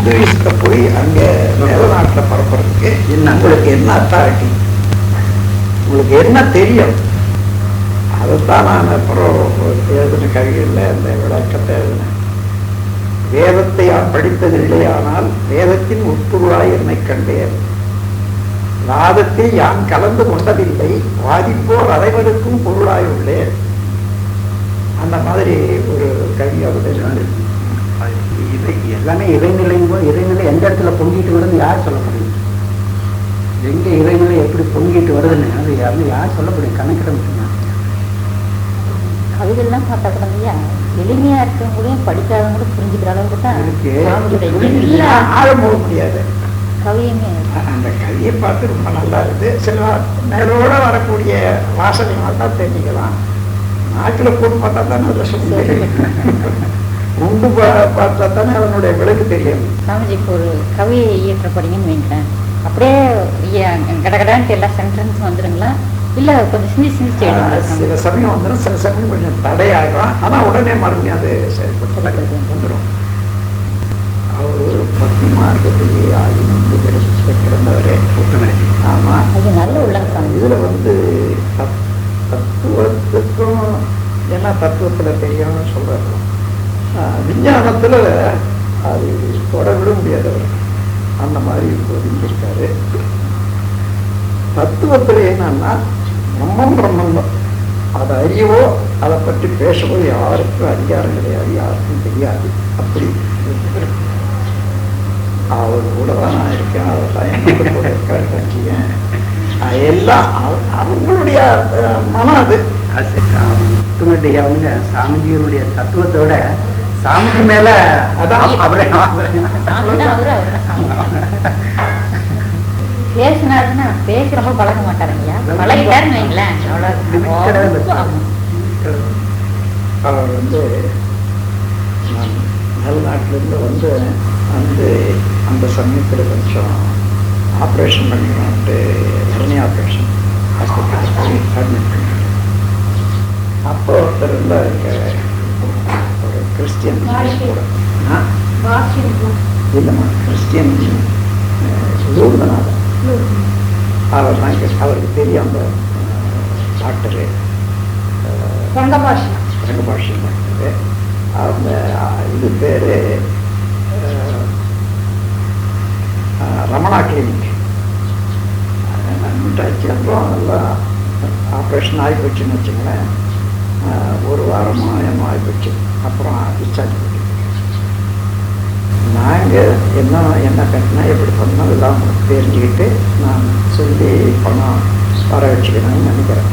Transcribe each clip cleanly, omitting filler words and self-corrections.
இந்துயிஸ்ட போய் அங்கே மேல நாட்டில் பரப்புறதுக்கு உங்களுக்கு என்ன அத்தாரிட்டி, உங்களுக்கு என்ன தெரியும்? அதைத்தான் நான் அப்புறம் எழுதின கவிகளில் அந்த விளக்கத்தை எழுதினேன். வேதத்தை யான் படித்ததில்லையானால் வேதத்தின் உட்பொருளாய் என்னை கண்டேன், வாதத்தில் யான் கலந்து கொண்டதில்லை, வாதிப்போர் அனைவருக்கும் பொருளாய் உள்ளேன். அந்த மாதிரி ஒரு கவி அவருடைய இது எல்லாமே இறைநிலையும் போது இறைநிலை எந்த இடத்துல பொங்கிட்டு வருதுன்னு யார் சொல்ல முடியும்? எங்க இறைநிலை எப்படி பொங்கிட்டு வருதுன்னு அது யார் சொல்ல முடியும்? கணக்கிட முடியும். கவிதைலாம் பார்த்தா கூட இல்லையா, எளிமையா இருக்கவங்களையும் படிக்காதவங்களும் புரிஞ்சுக்கிற அளவுக்கு தான் ஆழம் போக முடியாது. கவியுமே அந்த கவியை பார்த்து ரொம்ப நல்லா இருக்குது. சில மேலோட வரக்கூடிய வாசனைகள் தான் தெரிஞ்சுக்கலாம். நாட்டில் போட்டு பார்த்தா தானே அதில் சொல்ல உண்டு பார்த்தா தானே அதனுடைய விளைவு தெரியும். சாமிஜி இப்போ ஒரு கவியை இயற்றப்படுங்கன்னு வைங்களேன், அப்படியே கடகடான்ட்டு எல்லா சென்டென்ஸும் வந்துடுங்களா, இல்லை கொஞ்சம் சிந்திச்சு சில சமயம் வந்துடும், சில சமயம் கொஞ்சம் தடையாகும். ஆனால் உடனே மறுபடியும் அது செயல்பட்டு வந்துடும். அவர் ஒரு 10 மார்க்கத்துக்கு ஆகி கிடந்தவரே. ஆமாம், அது நல்ல உள்ளங்க. இதில் வந்து தத்துவத்துக்கும் என்ன தத்துவத்தில் தெரியும்னு சொல்கிறாங்க. விஞ்ஞானத்தில் அது தொடவிட முடியாதவர் அந்த மாதிரி இருக்காரு. தத்துவத்தில் என்னன்னா பிரம்மம் தான். அதை அறியவோ அதை பற்றி பேசவோ யாருக்கும் அதிகாரம் கிடையாது, யாருக்கும் தெரியாது. அப்படி அவர் கூட தான் நான் இருக்கேன், அவர்தான் என்னோட கூட இருக்காரு கட்சியன். எல்லாம் அவங்களுடைய மனம். அது அவங்க சாமிஜியனுடைய தத்துவத்தோட சாமிக்கு மேல அதான் பேசினாருன்னா பேசி ரொம்ப பழக மாட்டாருங்கய்யா, பழகிட்டாருன்னு வைங்களேன். அவர் வந்து நான் மேல்நாட்டிலேருந்து வந்து அந்த சமயத்தில் கொஞ்சம் ஆப்ரேஷன் பண்ணிட்டு ஹெர்னி ஆப்ரேஷன் ஹாஸ்பிட்டலில் போய் அட்மிட் பண்ணிட்டேன். அப்போ ஒருத்தர் இருந்தால் ஒரு கிறிஸ்டியன் கூட இல்லைம்மா, கிறிஸ்டியன் லூர்தநாதன். அவர் தான் அவருக்கு தெரியும் அந்த டாக்டரு ரங்கபாஷன் டாக்டரு. அந்த இது பேர் ரமணா கிளினிக். நம்பிட்டாச்சு. அப்புறம் எல்லாம் ஆப்ரேஷன் ஆகி போச்சுன்னு வச்சுங்களேன். ஒரு வாரமாக என்ன ஆகி போச்சு. அப்புறம் டிஸ்சார்ஜ் பண்ணி நாங்கள் என்ன கட்டினா எப்படி பண்ணோம் எல்லாம் தெரிஞ்சுக்கிட்டு நான் சொல்லி பணம் வர வச்சுக்கணும்னு நினைக்கிறேன்.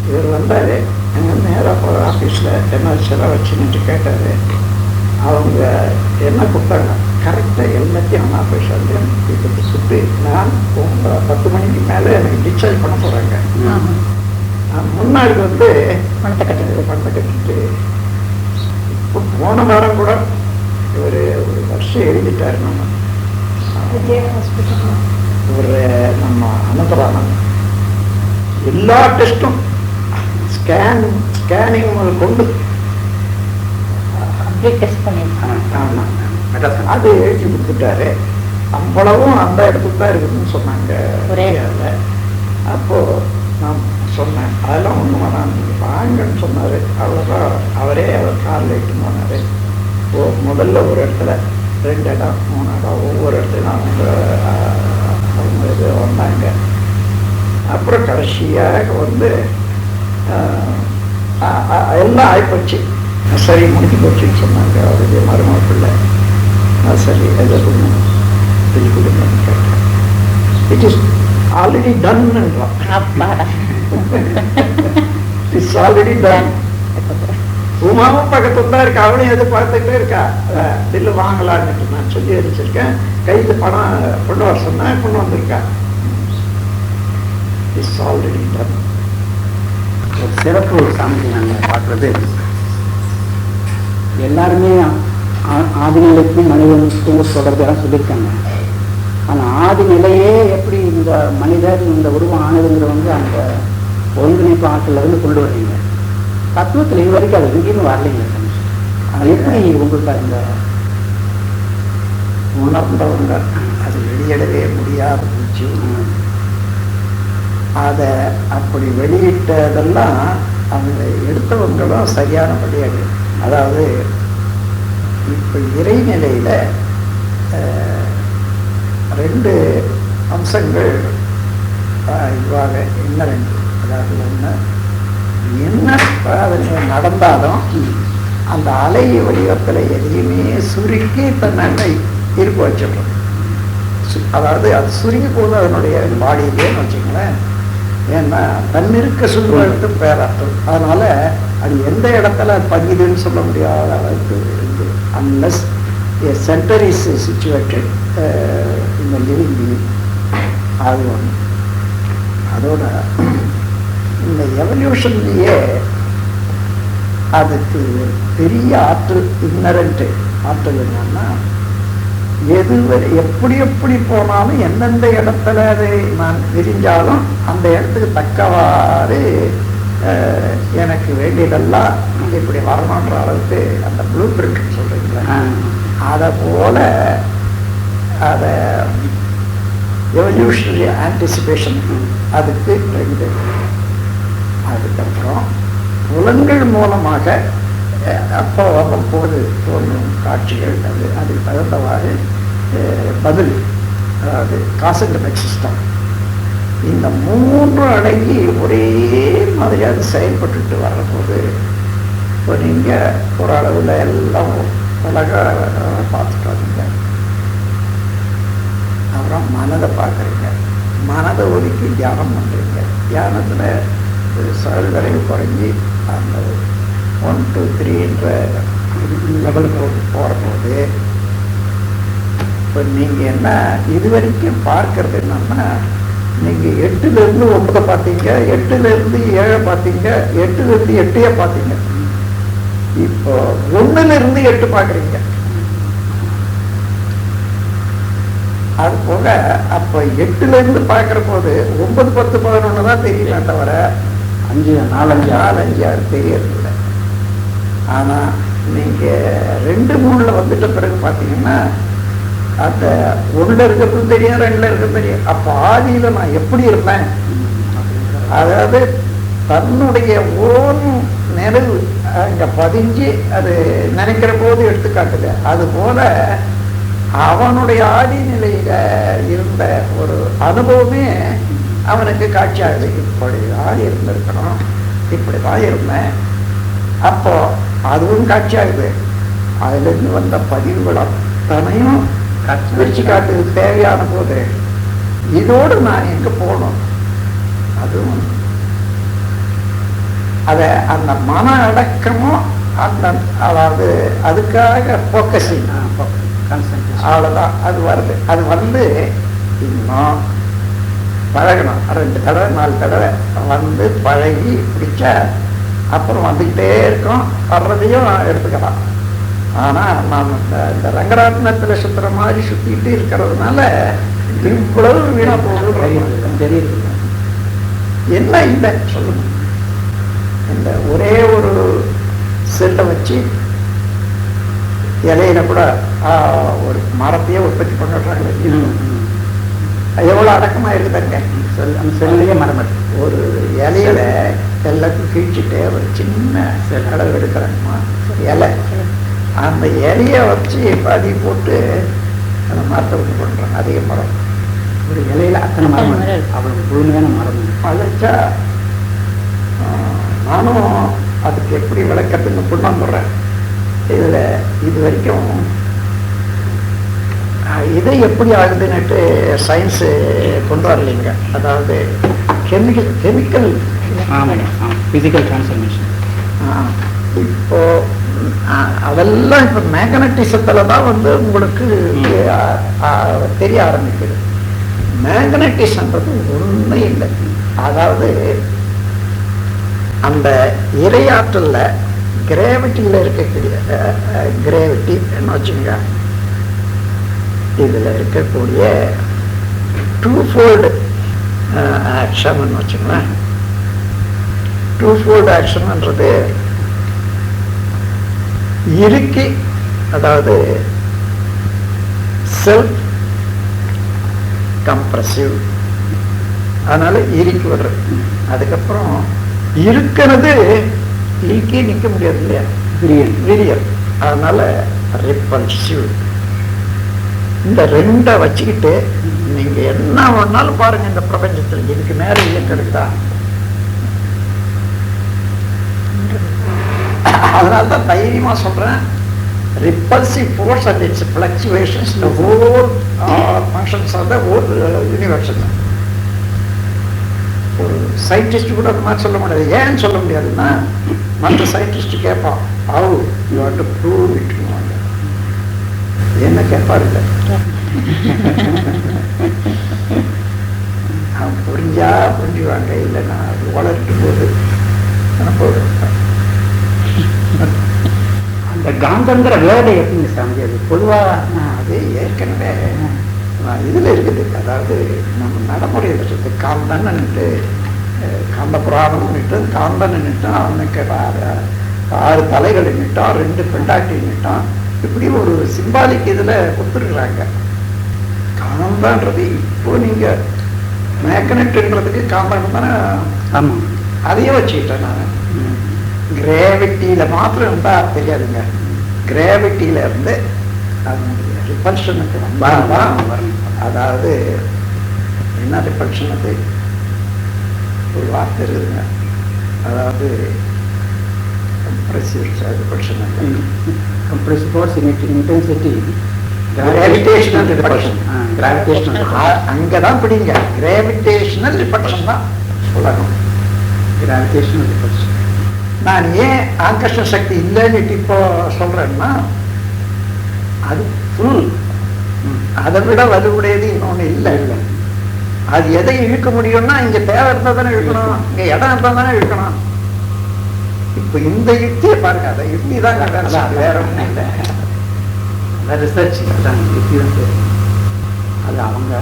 இவர் வந்தார், எங்கள் நேராக ஆஃபீஸில் என்ன செலவு வச்சுன்னு கேட்டார். அவங்க என்ன கொடுத்தாங்க கரெக்டாக எல்லாத்தையும் ஆப்ரேஷன் கொடுத்து நான் 10 மணிக்கு மேலே எனக்கு டிஸ்சார்ஜ் பண்ண போகிறாங்க. முன்னாடி வந்து பணத்தை கட்டிட்டு இப்போ போன வாரம் கூட ஒரு வருஷம் எழுதிட்டாரு. ஒரு நம்ம அனந்தரானந்த் எல்லா டெஸ்ட்டும் ஸ்கேனிங் கொண்டு அது எழுதி கொடுத்துட்டாரு. அவ்வளவும் அந்த இடத்துக்கு தான் இருக்குதுன்னு சொன்னாங்க. அப்போ நான் சொன்னேன் அதெல்லாம் ஒன்றும் வேணாம், நீங்கள் வாங்கன்னு சொன்னார். அவ்வளோதான். அவரே அவர் காரில் இட்டுன்னு போனார். முதல்ல ஒரு இடத்துல 2 இடம் 3 இடம் ஒவ்வொரு இடத்துலையும் அவங்க இது வந்தாங்க. அப்புறம் கடைசியாக வந்து எல்லாம் ஆகிப்போச்சு. சரி முடிஞ்சு போச்சுன்னு சொன்னாங்க. அவருடைய மருமக பிள்ளை சரி எதை கொடுங்க செஞ்சு கொடுங்கன்னு கேட்டேன். இட் இஸ் ஆல்ரெடி டன்னுன்றான். It's already done. உமாவும் பக்கத்துல தான் இருக்கா, அவளையும் எதிர்பார்த்துக்கிட்டே இருக்கா. பில்லு வாங்கலான்னு நான் சொல்லி வச்சிருக்கேன். கையில் பணம் கொண்டு வர சொன்னேன், கொண்டு வந்திருக்கா. It's already ton. ஒரு சிறப்பு சாமி நாங்கள் பார்க்குறது எல்லாருமே ஆதிநிலைக்கும் மனிதனுக்கும் தொடர்பெல்லாம் சொல்லியிருக்காங்க. ஆனால் ஆதிநிலையே எப்படி இந்த மனிதர் இந்த உருவம் ஆனதுங்கிற வந்து அந்த ஒருங்கிணைப்பு ஆற்றலிருந்து கொண்டு வரீங்க. தத்துவத்தில் இது வரைக்கும் அது எங்கேயுமே வரலைங்க. அது எப்படி உங்களுக்கு அந்த உணர்ந்தவங்க அது வெளியிடவே முடியாத போச்சு. அதை அப்படி வெளியிட்டதெல்லாம் அவங்க எடுத்தவங்களும் சரியானபடியாக, அதாவது இப்போ இறைநிலையில் 2 அம்சங்கள் இவ்வாக என்ன 2, அதாவது ஒன்று என்ன சாதனை நடந்தாலும் அந்த அலை வடிவத்தில் எதையுமே சுருக்கி தன்னை இருக்க வச்சிடுறது. அதாவது அது சுருங்கி போது அதனுடைய பாடியிலேன்னு வச்சுங்களேன். ஏன்னா தன்னிருக்க சுருவெழுத்து பேராற்றல், அதனால அது எந்த இடத்துல பகிதுன்னு சொல்ல முடியாத அளவுக்கு இருக்கு. Unless a center is situated in the living being. அது ஒன்று. அதோட இந்த எவல்யூஷன்லேயே அதுக்கு பெரிய ஆற்றல், இன்னரண்ட் ஆற்றல் என்னன்னா, எப்படி எப்படி போனாலும் எந்தெந்த இடத்துல அதை நான் விரிஞ்சாலும் அந்த இடத்துக்கு தக்கவாறு எனக்கு வேண்டியதெல்லாம் இப்படி வரணுன்ற அளவுக்கு அந்த ப்ளூ பிரிண்ட் சொல்றீங்களா, அதை போல அதை எவல்யூஷனரி ஆன்டிசிபேஷன் அதுக்கு 2. அதுக்கப்புறம் புலன்கள் மூலமாக அப்போ வரும்போது தோன்றும் காட்சிகள், அதுக்கு தகுந்தவாறு பதில், அதாவது காஸ் அண்ட் எஃபெக்ட் சிஸ்டம். இந்த 3 அடங்கி ஒரே மாதிரியாக செயல்பட்டு வர்றபோது இப்போ நீங்கள் ஒரு அளவில் எல்லாம் அழகாக பார்த்துட்டாங்க. அப்புறம் மனதை பார்க்குறீங்க, மனதை ஒதுக்கி தியானம் பண்ணுறீங்க. தியானத்தில் சகல்வரைவு குறைஞ்சி அந்த 1 2 3ன்ற லெவலுக்கு போகிறபோது இப்போ நீங்கள் என்ன இது வரைக்கும் பார்க்கறது என்னன்னா, நீங்கள் 8லேருந்து 9 பார்த்தீங்க, 8லேருந்து 7 பார்த்தீங்க, 8லேருந்து 8 பார்த்தீங்க. இப்போ 1லேருந்து 8 பார்க்குறீங்க. அது போக அப்போ 8லேருந்து பார்க்குற போது 9 10 11 தான் தெரியுமே தவிர 5 4 5 6 தெரியறதில்லை. ஆனால் நீங்கள் 2 3ல் வந்துட்ட பிறகு பார்த்தீங்கன்னா அந்த 1ல் இருக்கிறதும் தெரியும், 2ல் இருக்கிறது தெரியும். அப்போ ஆதியில் நான் எப்படி இருப்பேன், அதாவது தன்னுடைய ஓன் நிறைவு அங்கே பதிஞ்சு அது நினைக்கிற போது எடுத்துக்காட்டுது. அதுபோல அவனுடைய ஆதி நிலையில இருந்த ஒரு அனுபவமே அவனுக்கு காட்சியாகுது. இப்படி தான் இருந்திருக்கணும், இப்படிதான் இருந்தேன். அப்போ அதுவும் காட்சியாகுது. அதுலேருந்து வந்த பதிவுகள் அத்தனையும் பிரிச்சு காட்டுது தேவையான போது. இதோடு நான் எங்கே போகணும், அதுவும் அதை அந்த மன அடக்கமும் அந்த, அதாவது அதுக்காக ஃபோக்கஸிங், அவ்வளோதான். அது வருது. அது வந்து இன்னும் பழகணும். 2 தடவை 4 தடவை வந்து பழகி பிடிச்சா அப்புறம் வந்துக்கிட்டே இருக்கோம். வர்றதையும் எடுத்துக்கலாம். ஆனால் நாம் இந்த ரங்கராட்னத்தில் சுற்றுற மாதிரி சுற்றிக்கிட்டு இருக்கிறதுனால இவ்வளவு வீணா போகுது தெரியுது. என்ன இல்லை சொல்லுங்க. இந்த ஒரே ஒரு செல்லை வச்சு இலையில கூட ஒரு மரத்தையே உற்பத்தி பண்ணிடுறாங்க. எவ்வளோ அடக்கமாக இருக்குதுங்க. அந்த செல்லையே மரம் ஒரு இலையில எல்லாத்தையும் கீழ்ச்சிட்டு ஒரு சின்ன அளவு எடுக்கிறாங்கம்மா இலை. அந்த இலையை வச்சு பாதி போட்டு அந்த மரத்தை ஒன்று பண்ணுறாங்க. அதிக மரம் ஒரு இலையில அத்தனை மரம், அவ்வளோ முழுமையான மரம் வளர்ச்சா. நானும் அதுக்கு எப்படி விளக்கத்துன்னு கொண்டாந்துடுறேன். இதில் இது வரைக்கும் இதை எப்படி ஆகுதுன்னுட்டு சயின்ஸு கொண்டு வரலைங்க. அதாவது கெமிக்கல் ஃபிசிக்கல் டிரான்ஸ்ஃபர்மேஷன். இப்போ அதெல்லாம் இப்போ மேக்னட்டிசத்தில் தான் வந்து உங்களுக்கு தெரிய ஆரம்பிக்குது. மேக்னட்டிசன்றது ஒன்றும் இல்லை. அதாவது அந்த இரையாற்றல்ல கிராவிட்டியில் இருக்கக்கூடிய கிராவிட்டி என்ன வச்சுங்க, இதில் இருக்கக்கூடிய 2-fold ஆக்ஷன் வச்சுங்களேன். 2-fold ஆக்ஷன்ன்றது இறுக்கி, அதாவது செல்ஃப் கம்ப்ரசிவ், அதனால இறுக்கி விடுறது. அதுக்கப்புறம் இருக்கிறது இறுக்கி நிற்க முடியாது இல்லையா, விரியல், அதனால ரிப்பல்சிவ். இந்த ரெண்டை வச்சுக்கிட்டு நீங்க என்ன வேணாலும் பாருங்க இந்த பிரபஞ்சத்தில், இதுக்கு மேல இயக்கம் இருக்குதா? அதனால்தான் தைரியமா சொல்றேன், repulsive force and its fluctuations, the whole functions of the whole universe. ஒரு சயின்டிஸ்ட் கூட அந்த மாதிரி சொல்ல முடியாது. ஏன் சொல்ல முடியாதுன்னா, மற்ற சயின்டிஸ்ட் கேட்பான், how you have to prove it, என்ன கேட்பாரு இல்லை, அவன் புரிஞ்சுவாங்க, இல்லைன்னா அது வளர்ட்டு போது அந்த காந்தங்கிற வேர்டை எப்படிங்க சாமி அது பொதுவாக அது ஏற்கனவே இதுல இருக்குது. அதாவது நம்ம நடைமுறையில் இருக்குது. காந்தன்னுட்டு காந்த புராணம்னுட்டு காந்தன்னுட்டு அவனுக்கு 6 தலைகள் நிட்டான், 2 பெண்டாட்டி நிட்டான், இப்படி ஒரு சிம்பாலிக் இதுல கொடுத்துருக்குறாங்க. காந்தன்றது இப்போ நீங்க மேக்னெட்ன்றதுக்கு காந்தம் தானே, ஆமாம், அதையே வச்சுக்கிட்டேன் நான். கிராவிட்டியில மாத்திரம் இருந்தா தெரியாதுங்க, கிராவிட்டியில இருந்து ரிப்பல்ஷனுக்கு வந்தால்தான், அதாவது என்ன ரிப்பல்ஷன், அது ஒரு வார்த்தை இருக்குதுங்க, அதாவது அங்கதான் பிடிங்க, கிராவிடேஷனல் ரிப்பல்ஷன் தான் உலகம். Gravitational repulsion. நான் ஏன் ஆகர்ஷண சக்தி இல்லைன்னு இப்போ சொல்றேன்னா, அது ஃபுல், அதை விட வலுவுடையது இன்னொன்னு இல்லை. இல்லை, அது எதை இழுக்க முடியும்னா, இங்க தேவை இருந்தா தானே இழுக்கணும், இங்க இடம் இருந்தா தானே இழுக்கணும். இப்ப இந்த யுக்தியை பாருங்க, அதை யுக்தி தான் வேற ஒன்றும் இல்லை. ரிசர்ச் அது அவங்க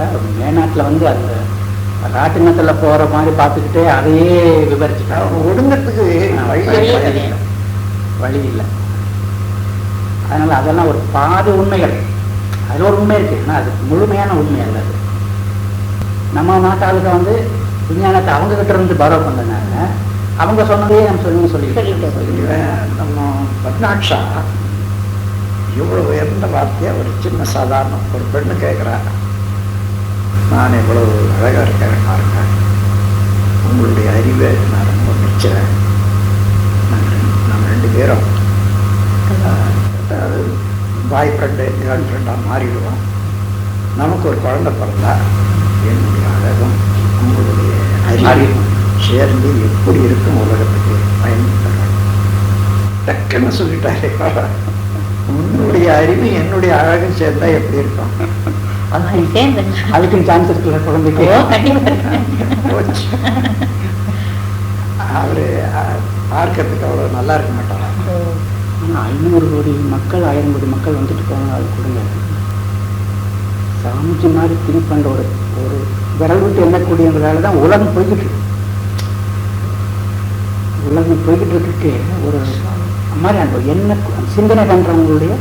மேநாட்டில் வந்து அந்த ராட்டினத்தில் போற மாதிரி பார்த்துக்கிட்டே அதையே விவரிச்சுட்டு அவங்க ஒடுங்கிறதுக்கு வழி இல்லை. அதனால அதெல்லாம் ஒரு பாதி உண்மைகள், அது ஒரு உண்மை இருக்கு, ஆனால் அது முழுமையான உண்மை அல்ல. அது நம்ம நாட்டாளுக்கு வந்து விஞ்ஞானத்தை அவங்க கிட்ட இருந்து பரவ பண்ணனால அவங்க சொன்னதையே நம்ம சொல்லிட்டு நம்ம பத்னாட்சா இவ்வளவு உயர்ந்த வார்த்தையா ஒரு சின்ன சாதாரண ஒரு பெண்ணு கேட்கிறா, நான் எவ்வளவு அழகா இருக்கேன் பாருங்க, உங்களுடைய அறிவை நான் ரொம்ப மிச்சேன், நம்ம 2 பேரும் அதாவது பாய் ஃப்ரெண்டு கேர்ள் ஃப்ரெண்டாக மாறிடுவோம், நமக்கு ஒரு குழந்தை பிறந்தா என்னுடைய அழகும் உங்களுடைய அறிவும் சேர்ந்து எப்படி இருக்கும் உலகத்துக்கு பயன்படுத்தணும். டக்குன்னு சொல்லிட்டாரு, உன்னுடைய அறிவு என்னுடைய அழகும் சேர்ந்தா எப்படி இருக்கும், அதுக்கும் சான்ஸ் இருக்குல்ல குழந்தைக்கு. அவரு பார்க்கறதுக்கு அவ்வளவு நல்லா இருக்க மாட்டாங்க. 500 கோடி மக்கள் 1000 கோடி மக்கள் வந்துட்டு போனாங்க, அது கொடுங்க சாமிஜி மாதிரி திங்க் பண்ற ஒரு விரல் விட்டு எண்ணக்கூடியவங்களால தான் உலகம் போய்கிட்டு இருக்கு. உலகம் போய்கிட்டு இருக்கு. ஒரு மாதிரி அந்த என்ன சிந்தனை பண்றவங்களுடைய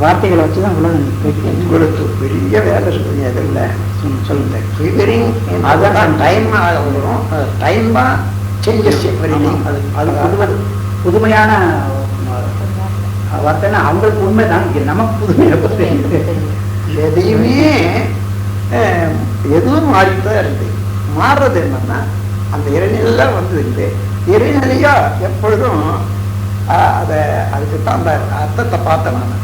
வார்த்தைகளை வச்சுதான் உலகம் போய்கிட்டு. உங்களுக்கு பெரிய வேலை இருக்குங்க, எதில் சொல்லுங்க. அதான் டைம் வரும், டைம் தான் சேஞ்சஸ். அது புதுமையான வார்த்தைன்னா அவங்களுக்கு உண்மைதான், நமக்கு புதுமையான எதையுமே எதுவும் மாறிட்டுதான் இருக்கு. மாறுறது என்னன்னா, அந்த இறைநிலை வந்து இல்லை, இறைநிலையா எப்பொழுதும் அதுக்குத்தான் அந்த அர்த்தத்தை பார்த்தேன் நான்.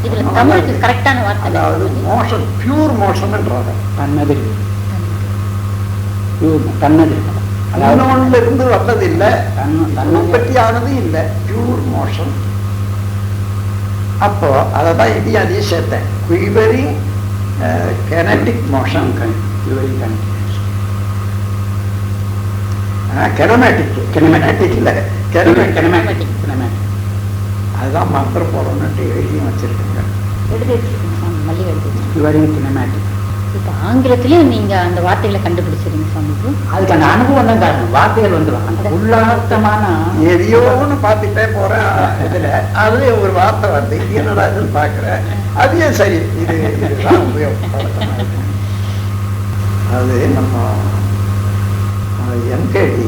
அதாவது மோஷன், பியூர் மோஷன்ன்றாங்க. தன்னதில் தன்னதில் இன்னொன்னுல இருந்து வந்தது இல்லை, உற்பத்தி ஆனது இல்லை, பியூர் மோஷன். அப்போ அதைதான் இதையும் சேர்த்தேன், குயிவரிங் கினெட்டிக் மோஷன். கினமேட்டிக் இல்லை, அதுதான் மந்திர போடணும்னு எழுதியும் வச்சிருக்கேங்க. இப்ப ஆங்கிலத்திலயும் நீங்க அந்த வார்த்தைகளை கண்டுபிடிச்சிருங்க சுவாமிஜி. அதுக்கு அந்த அனுபவம் தான் காரணம். வார்த்தைகள் வந்துடும், அந்த உள்ளார்த்தமான எதையோன்னு பார்த்துட்டே போறேன் இதுல அதுல ஒரு வார்த்தை வருது, இது என்னடா இதுன்னு பாக்குறேன், அதே சரி இதுதான் உபயோகப்படுத்த. அது நம்ம என்கேடி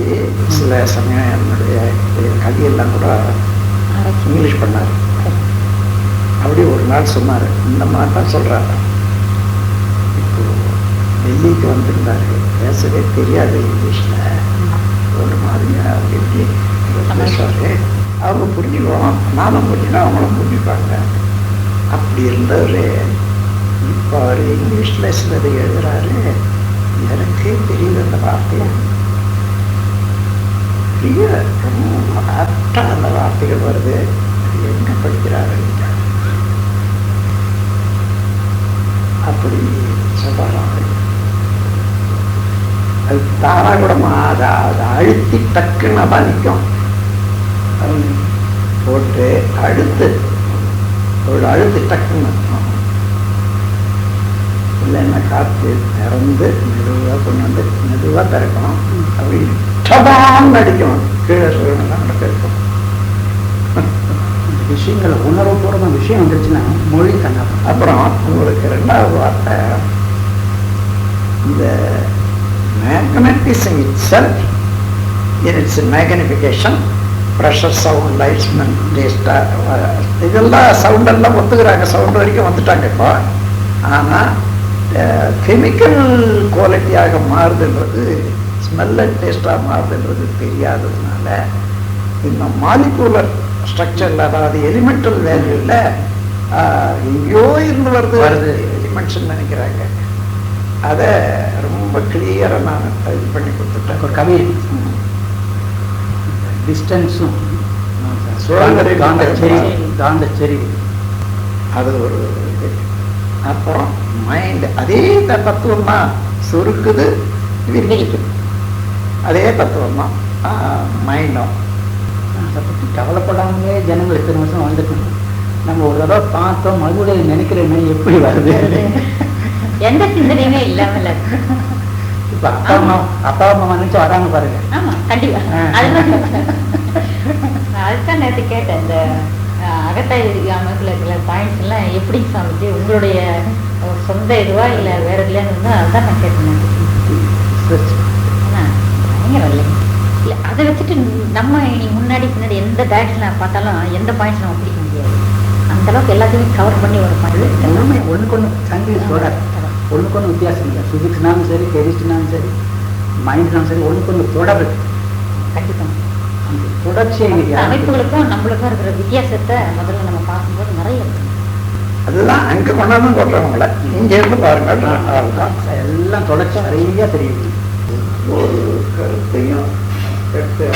சில சமயம் என்னுடைய கதையெல்லாம் கூட இங்கிலீஷ் பண்ணாரு. அப்படி ஒரு நாள் சொன்னாரு, இந்த மாதிரி தான் சொல்றாரு. இப்போ டெல்லிக்கு வந்திருந்தாரு, பேசவே தெரியாது இங்கிலீஷ்ல, ஒரு மாதிரியா அப்படி இப்படி பேசுவாரு. அவங்க புரிஞ்சுக்குவோம், நானும் புரிஞ்சுக்கணும், அவங்களும் புரிஞ்சுப்பாங்க. அப்படி இருந்தவர் இப்போ அவர் இங்கிலீஷ்ல சிலதை எழுதுறாரு, எனக்கே தெரியுது அந்த வார்த்தையை. ரொம்ப ஆப்டா அந்த வார்த்தைகள் வருது. எங்க படிக்கிறாரு அப்படி சொல்றாங்க. அது தாரா கூடமா அதை அழுத்தி டக்குன்னு தான் நிற்கும். போட்டு அழுத்து ஒரு அழுத்து டக்குன்னு இல்லைன்னா காற்று திறந்து மெதுவாக கொண்டு வந்து மெதுவாக திறக்கணும். அப்படி டபான்னு அடிக்கணும், கீழே நடக்கும். விஷயங்களை உணர்வுபூர்வ விஷயம் வந்துருச்சுன்னா மொழி கண்ணா. அப்புறம் உங்களுக்கு ரெண்டாவது வார்த்தை, இந்த magnetism itself in its magnification, pressure, sound, லைட்ஸ்மென்ட், டேஸ்டா, இதெல்லாம் சவுண்டெல்லாம் ஒத்துக்கிறாங்க, சவுண்ட் வரைக்கும் வந்துட்டாங்க இப்போ. ஆனால் கெமிக்கல் குவாலிட்டியாக மாறுதுன்றது, ஸ்மெல் அண்ட் டேஸ்டாக மாறுதுன்றது தெரியாததுனால இந்த மாலிகுலர் ஸ்ட்ரக்சர்ல, அதாவது எலிமெண்டல் வேல்யூல எங்கேயோ இருந்து வருது எலிமெண்ட்ஸ் நினைக்கிறாங்க. அதை ரொம்ப கிளியரா நான் இது பண்ணி கொடுத்துட்டேன். ஒரு கவி டிஸ்டன்ஸும் காந்தச்செறி அது ஒரு இது. அப்புறம் மைண்ட் அதே தத்துவம் தான், சுருக்குது விரிக்குது, அதே தத்துவம் தான் மைண்டும். அதை பற்றி கவலைப்படாமலே ஜனங்கள் இத்தனை வருஷம் வந்துட்டு நம்ம ஒரு தடவை பார்த்தோம் மறுபடியும் நினைக்கிறேன்னு எப்படி வருது, எந்த சிந்தனையுமே இல்லாமல். இப்ப அப்பா அம்மா நினைச்சு வராங்க பாருங்க. ஆமா கண்டிப்பா. அதுதான் நேற்று கேட்டேன், இந்த அகத்தாய் அமைப்புல இருக்கிற பாயிண்ட்ஸ் எல்லாம் எப்படி சாமிச்சு உங்களுடைய சொந்த இதுவா இல்ல வேற இல்லைன்னு அதுதான் நான் கேட்டேன். பயங்கரம் இல்லை இல்லை, அதை வச்சுட்டு நம்ம முன்னாடி பின்னாடி எந்த டைரக்ஷன்ல பார்த்தாலும் எந்த பாயிண்ட்ஸ் நம்ம பிடிக்க முடியாது. அந்த அளவுக்கு எல்லாத்தையுமே கவர் பண்ணி ஒரு பாயிண்ட் எல்லாமே ஒண்ணுக்கு ஒண்ணு சயின்டிஸ்டோட ஒண்ணுக்கு ஒண்ணு வித்தியாசம் இல்லை. பிசிக்ஸ்னாலும் சரி, கெமிஸ்ட்ரினாலும் சரி, மைண்ட்னாலும் சரி, ஒண்ணுக்கு ஒண்ணு தொடர். கண்டிப்பா அந்த தொடர்ச்சியை அமைப்புகளுக்கும் நம்மளுக்கும் இருக்கிற வித்தியாசத்தை முதல்ல நம்ம பார்க்கும்போது நிறைய இருக்கு. அதுதான் அங்க கொண்டாந்து போடுறவங்கள இங்க இருந்து பாருங்க, எல்லாம் தொடர்ச்சி நிறைய தெரியுது. ஒரு கருத்தையும் எடுத்து